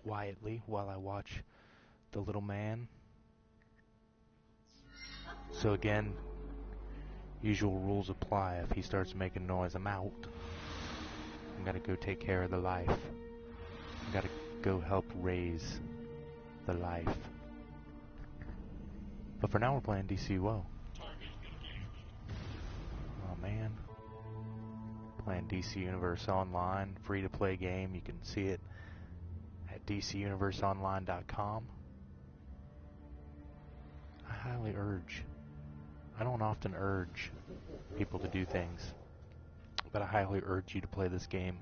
quietly while I watch the little man. So again, usual rules apply. If he starts making noise, I'm out. I gotta go take care of the life. I gotta go help raise the life. But for now, we're playing DCUO. Oh man. Playing DC Universe Online, free-to-play game. You can see it at DCUniverseOnline.com. I highly urge. I don't often urge people to do things, but I highly urge you to play this game.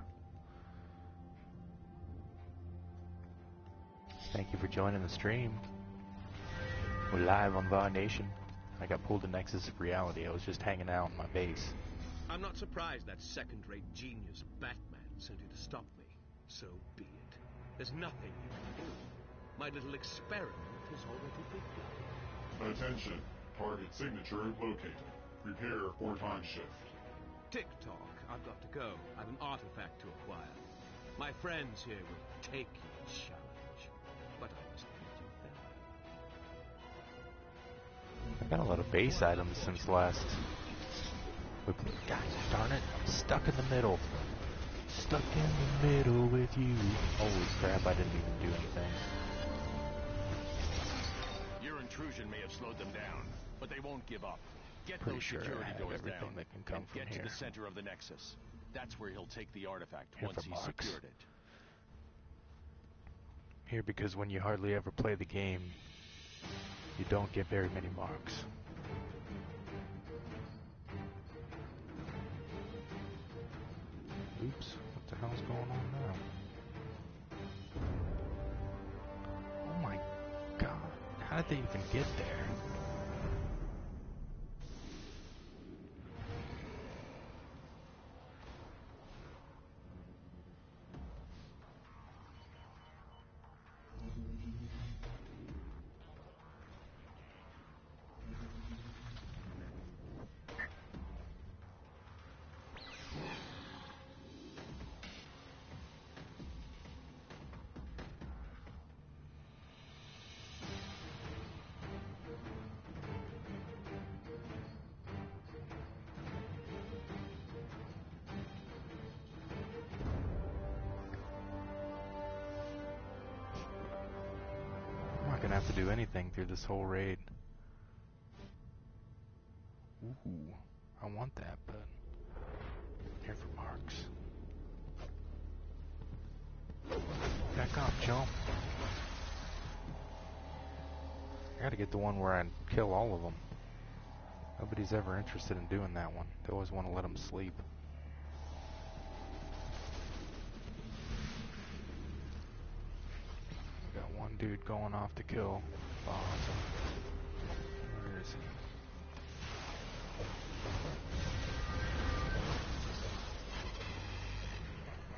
Thank you for joining the stream. We're live on VAR Nation. I got pulled to Nexus of Reality. I was just hanging out in my base. I'm not surprised that second-rate genius Batman sent you to stop me. So be it. There's nothing you can do. My little experiment has already begun. Attention. Target signature located. Prepare for time shift. Tick-tock. I've got to go. I've an artifact to acquire. My friends here will take your challenge. But I must meet you there. I got a lot of base items since last. Gosh darn it, I'm stuck in the middle. Stuck in the middle with you. Holy crap, I didn't even do anything. Your intrusion may have slowed them down, but they won't give up. Get Pretty those sure security I have doors everything down that can come and from get here. to the center of the Nexus. That's where he'll take the artifact Here once for he's marks. secured it. Here because when you hardly ever play the game, you don't get very many marks. Oops, what the hell's going on now? Oh my god, how did they even get there? I'm not gonna have to do anything through this whole raid. Ooh, I want that, but here for marks. Back up, jump. I gotta get the one where I kill all of them. Nobody's ever interested in doing that one. They always want to let them sleep. We got one dude going off to kill. Awesome. Where is he?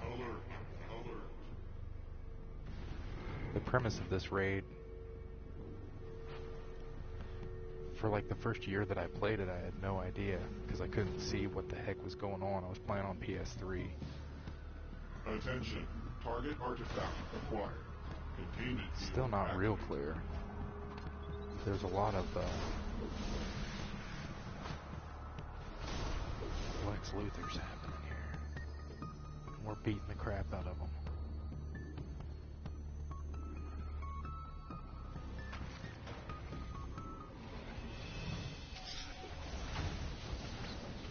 Alert. Alert. The premise of this raid, for like the first year that I played it, I had no idea because I couldn't see what the heck was going on. I was playing on PS3. Attention. Target artifact acquired. Containment field Still not real activated. clear. There's a lot of Lex Luthor's happening here. And we're beating the crap out of them.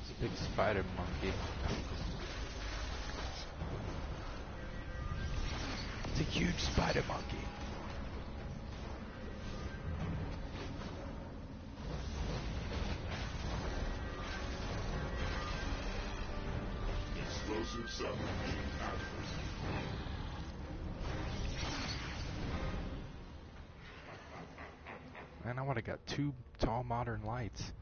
It's a big spider monkey. It's a huge spider monkey. Explosive submachine active. Man, I would have got 2 tall modern lights.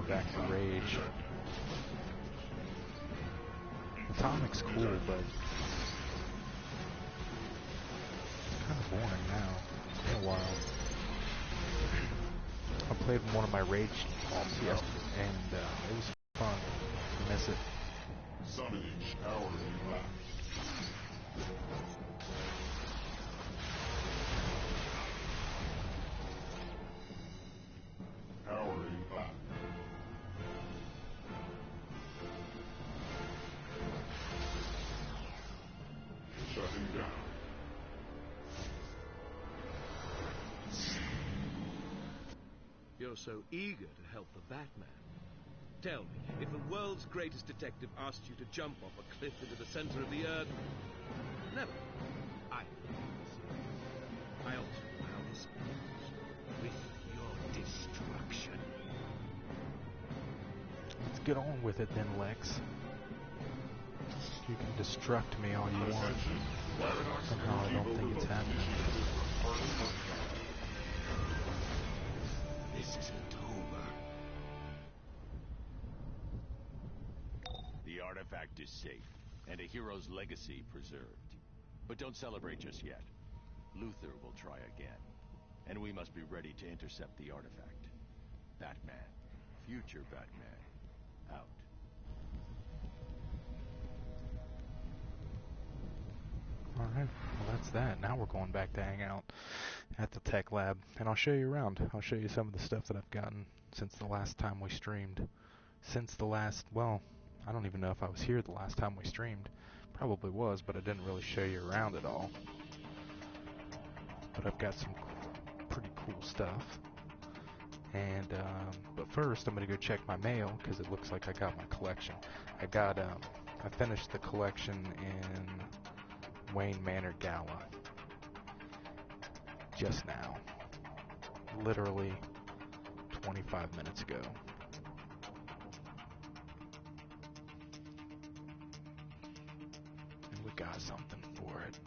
back to Rage. Atomic's cool, but it's kind of boring now. It's been a while. I played one of my Rage ops yesterday, and it was fun. I miss it. Summoning power elapsed. Powering back. Shutting down. You're so eager to help the Batman. Tell me, if the world's greatest detective asked you to jump off a cliff into the center of the earth... Never. I also know how this ends. With your destruction. Let's get on with it then, Lex. You can destruct me all you want. Somehow I don't think it's happening. This isn't over. The artifact is safe, and a hero's legacy preserved. But don't celebrate just yet. Luthor will try again, and we must be ready to intercept the artifact. Batman, future Batman, out. Alright, well that's that. Now we're going back to hang out at the tech lab, and I'll show you around. I'll show you some of the stuff that I've gotten since the last time we streamed. Well, I don't even know if I was here the last time we streamed. Probably was, but I didn't really show you around at all. But I've got some pretty cool stuff. And, but first I'm gonna go check my mail, because it looks like I got my collection. I finished the collection in Wayne Manor Gala just now, literally 25 minutes ago. And we got something for it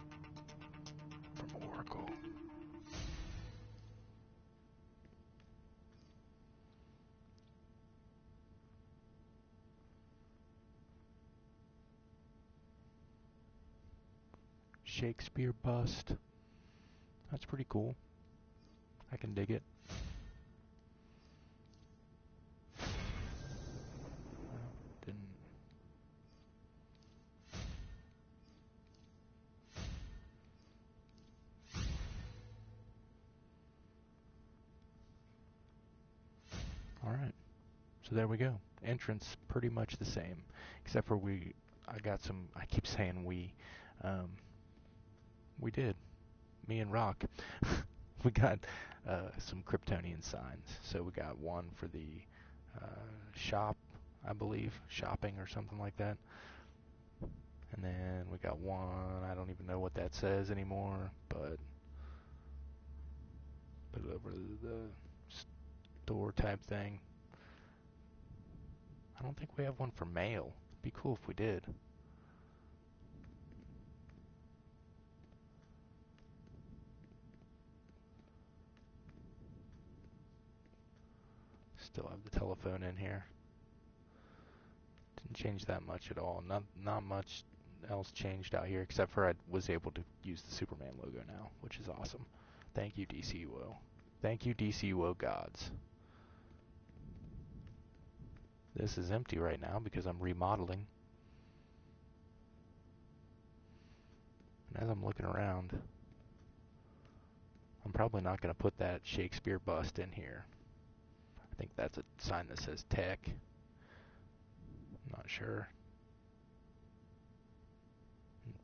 from Oracle. Shakespeare bust. That's pretty cool. I can dig it. Didn't. Alright. So there we go. Entrance pretty much the same. Except for I keep saying we did. Me and Rock. We got some Kryptonian signs. So we got one for the shop, I believe, shopping or something like that. And then we got one, I don't even know what that says anymore, but put it over the store type thing. I don't think we have one for mail. It'd be cool if we did. Still have the telephone in here. Didn't change that much at all. Not much else changed out here, except for I was able to use the Superman logo now, which is awesome. Thank you, DCUO. Thank you, DCUO gods. This is empty right now because I'm remodeling. And as I'm looking around, I'm probably not going to put that Shakespeare bust in here. I think that's a sign that says tech. I'm not sure.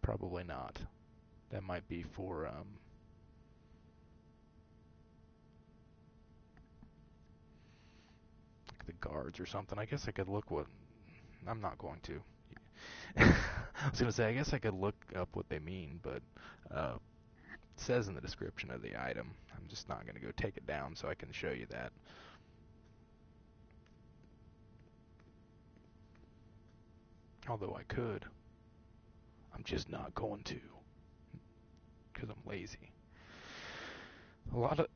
Probably not. That might be for like the guards or something. I guess I could look what... I'm not going to. I was going to say, I guess I could look up what they mean, but it says in the description of the item. I'm just not going to go take it down so I can show you that. Although I could. I'm just not going to. Because I'm lazy. A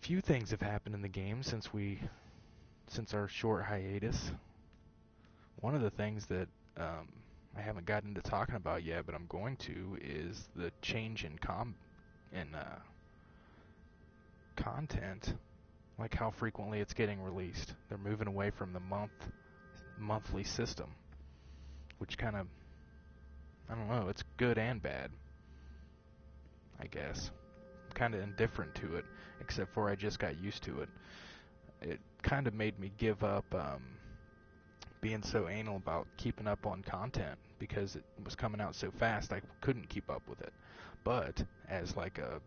few things have happened in the game since we since our short hiatus, one of the things that I haven't gotten into talking about yet, but I'm going to, is the change in content, like how frequently it's getting released. They're moving away from the monthly system, which kind of, I don't know, it's good and bad, I guess. I'm kind of indifferent to it, except for I just got used to it. It kind of made me give up being so anal about keeping up on content, because it was coming out so fast I couldn't keep up with it. But as like a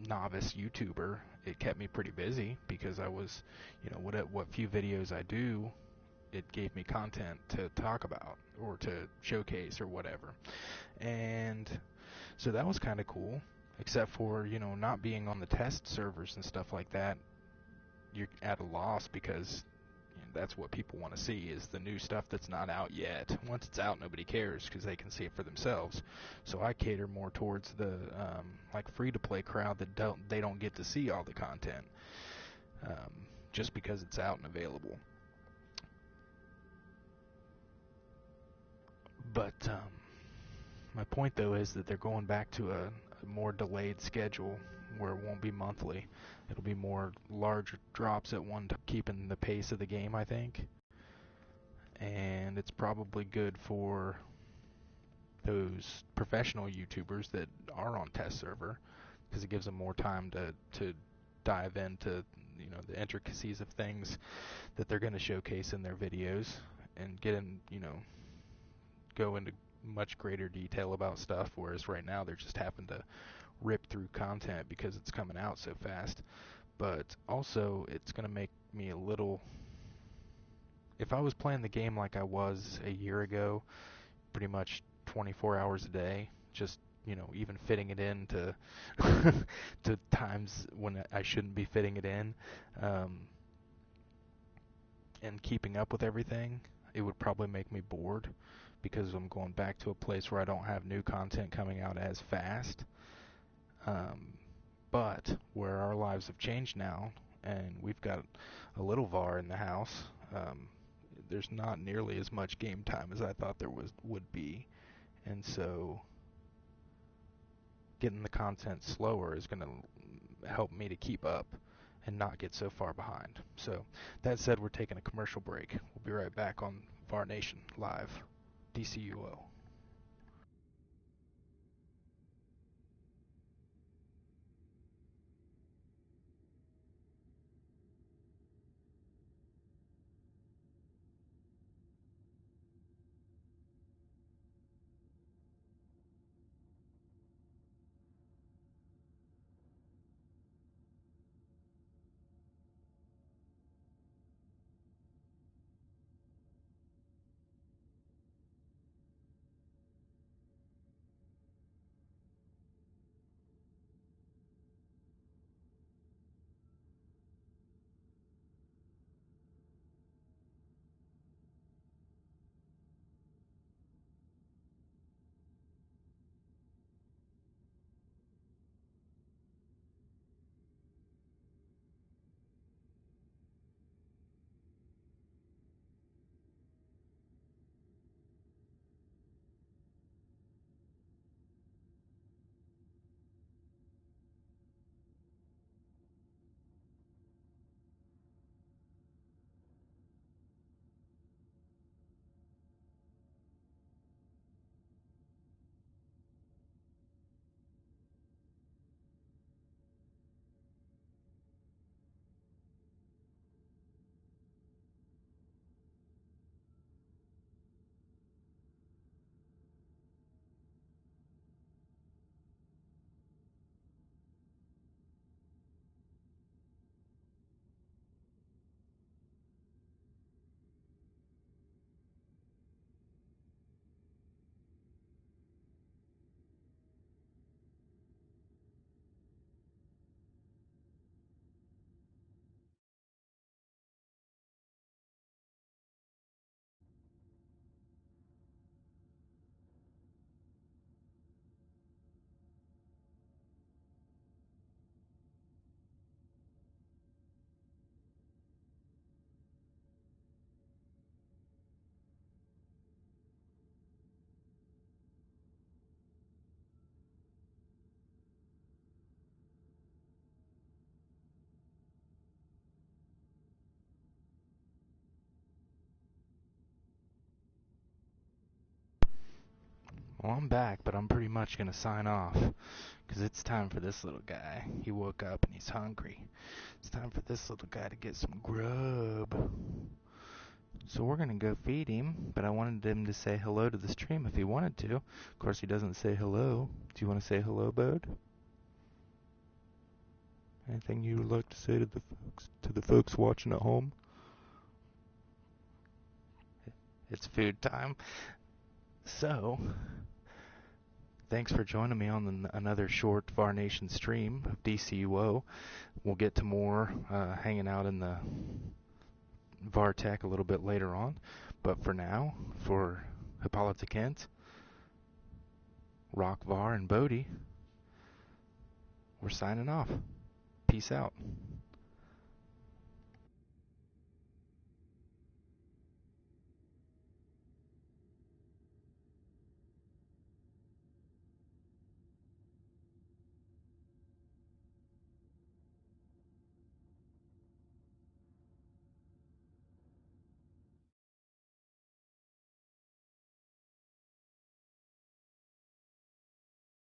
novice YouTuber, it kept me pretty busy, because I was, what few videos I do, it gave me content to talk about or to showcase or whatever. And so that was kind of cool, except for, not being on the test servers and stuff like that. You're at a loss, because that's what people want to see, is the new stuff that's not out yet. Once it's out, nobody cares, because they can see it for themselves. So I cater more towards the like free-to-play crowd that don't get to see all the content just because it's out and available. But my point, though, is that they're going back to a more delayed schedule, where it won't be monthly. It'll be more large drops at one time, keeping the pace of the game, I think. And it's probably good for those professional YouTubers that are on test server, because it gives them more time to dive into the intricacies of things that they're going to showcase in their videos, and go into much greater detail about stuff, whereas right now they're just having to rip through content because it's coming out so fast. But also, it's going to make me a little... If I was playing the game like I was a year ago, pretty much 24 hours a day, just, even fitting it in to to times when I shouldn't be fitting it in, and keeping up with everything, it would probably make me bored, because I'm going back to a place where I don't have new content coming out as fast. But where our lives have changed now, and we've got a little VAR in the house, there's not nearly as much game time as I thought there would be. And so getting the content slower is going to help me to keep up and not get so far behind. So that said, we're taking a commercial break. We'll be right back on VAR Nation Live, DCUO. Well, I'm back, but I'm pretty much going to sign off, because it's time for this little guy. He woke up and he's hungry. It's time for this little guy to get some grub. So we're going to go feed him, but I wanted him to say hello to the stream if he wanted to. Of course, he doesn't say hello. Do you want to say hello, bud? Anything you would like to say to the folks watching at home? It's food time. So, thanks for joining me on another short Var Nation stream of DCUO. We'll get to more hanging out in the Vartech a little bit later on. But for now, for Hippolyta Kent, Rock Var, and Bodhi, we're signing off. Peace out.